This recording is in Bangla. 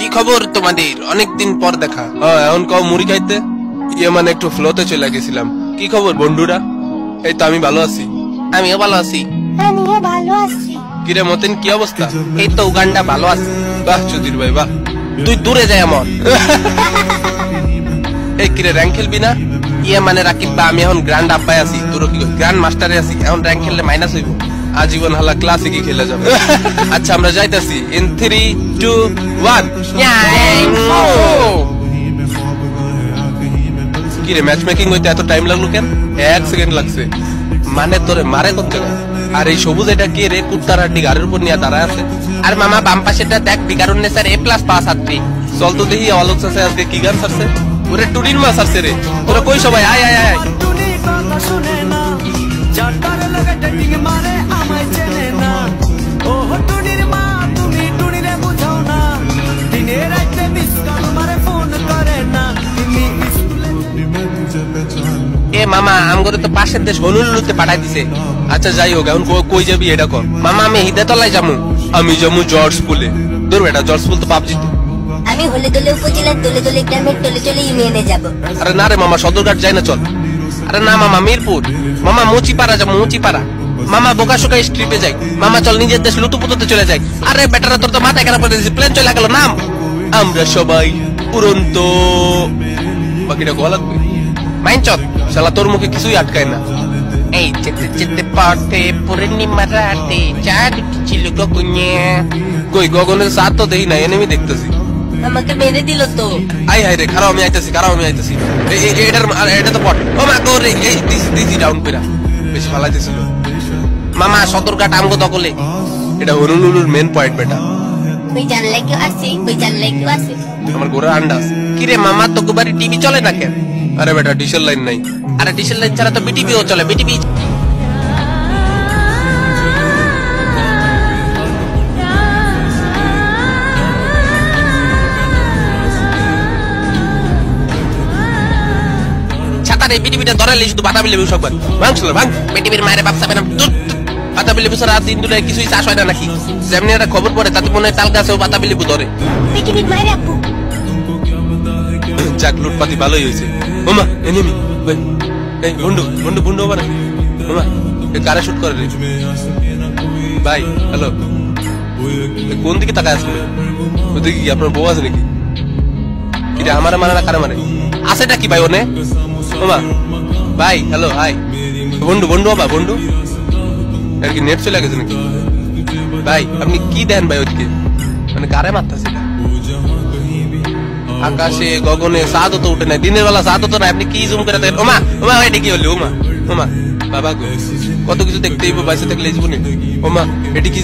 কি খবর তোমাদের? অনেকদিন পর দেখা। এখন কও মুড়ি খাইতে। ইয়ে মানে একটু ফ্লোতে চলে গেছিলাম। কি খবর বন্ধুরা? এই তো আমি ভালো আছি। আমিও ভালো আছি। আমিও ভালো আছি। কিরে মতিন, কি অবস্থা? এই তো উগান্ডা ভালো আছে। বাহ চুদির ভাই বাহ। তুই দূরে যায় আমার। এই কিরে র্যাঙ্ক খেলবি না? ইয়ে মানে রাকিব বা আমি এখন গ্র্যান্ড আব্বাই আছি, তোর কি গ্র্যান্ড মাস্টারে আছি। এখন র্যাঙ্ক খেললে মাইনাস হইব। আজীবন হালা ক্লাসিকই খেলে যাবে। আচ্ছা আমরা যাইতাছি। ইন 3, 2, 1। কিরে ম্যাচ মেকিং হইতে এত টাইম লাগলো কেন? 1 সেকেন্ড লাগছে। মানে তোরে মারে কোন জায়গায়? আর এই সবুজ এটা কি রে? কুত্তার হাড্ডি গাড়ির উপর নিয়ে দাঁড়ায় আছে। আর মামা বাম পাশেটা দেখ, বিকারুন্নে স্যার A+ পাস হাতটি। চল তো দেখি অলোক চাষে আজকে কি গান ছাড়ছে। ওরে টুনির মাছ আসছে রে। তোরা কই সবাই? আয় আয় আয়। এ মামা আমগরে তো পাশের দেশ হনুলুতে পাঠাই দিছে। আচ্ছা যাই হোক, এখন কই যাবি এটা কর। মামা আমি হিদায়তলায় যামু। আমি যাবো জর্জ স্কুলে। দূর বেটা, জর্জ স্কুল তো পাবজি। আমি হলে দলে উপজেলার দলে দলে গ্রামের টলে টলে ইউনিয়নে যাব। আরে না রে মামা, সদরঘাট যাই না, চল। আরে না মামা মিরপুর। মামা মুচিপাড়া যাবো, মুচিপাড়া। মামা বোকাশোকা স্ট্রিপে যাই। মামা চল নিজের দেশ লুতুপুতুতে চলে যাই। আরে বেটারা তোর তো মাথায় খারাপ করে দিয়েছি, প্লেন চলে গেল। নাম আমরা সবাই উড়ন্ত। বাকিটা গোয়া লাগবে। মাইনচত শালা তোর মুখে কিছুই আটকায় না। এই যেতে যেতে পথে পূর্ণিমা রাতে চাঁদ ছিল গগনে। কই গগনের সাথ তো দেই না, এনিমি দেখতেছি। আমাকে মেরে দিল তো। আই হাই রে, খারাপ আমি আইতাছি, খারাপ আমি আইতাছি। এটা তো পট। ও মা গো রে, এই দিছি ডাউন কইরা। বেশি ফালাইতেছিল। মামা সদরঘাট আমগো দখলে। এটা হনুলুলুর মেন পয়েন্ট বেটা। ওই জানলে কেউ আছে, ওই জানলে কেউ আছে। আমার গোড়া আন্ডাস। কিরে মামা তো বাড়ি টিভি চলে না কেন? আরে বেটা ডিশের লাইন নাই। আরে ডিশেল লাইন ছাড়া তো বিটিভিও চলে। বিটিভি ছাতারে বিটিভিটা ধরালে শুধু বাতাবি লেবু সব ভাঙছিল ভাঙ। বিটিভির মায়ের বাপ সাবে না বাতাবি লেবু ছাড়া দিন দুলে কিছুই চাষ হয় না নাকি? যেমনি একটা খবর পড়ে তাতে মনে হয় তাল গাছেও বাতাবি লেবু ধরে। পৃথিবীর মায়ের আপু। যাক লুটপাতি ভালোই হয়েছে। ওমা এনিমি। এই বন্ধু বন্ধু বন্ধু ওমা ওমা এ কারে শুট করে রে ভাই? হ্যালো, কোন দিকে তাকায় আসলে? ওদিকে কি আপনার বউ আছে নাকি? এটা আমারে মারে না কারে মারে? আছেটা কি ভাই ওনে? ওমা ভাই হ্যালো হাই। বন্ধু বন্ধু বাবা বন্ধু, আর কি নেট চলে গেছে নাকি? ভাই আপনি কি দেন ভাই ওদিকে? মানে কারে মারতেছে? আকাশে গগনে চাঁদ তো উঠে নাই, দিনের বেলা চাঁদ তো নাই, আপনি কি জুম করে দেখেন? ওমা ওমা এটা কি হলো? ওমা ওমা বাবা গো, কত কিছু দেখতে হইব বাইসে থাকলে জীবনে। ওমা এটি কি?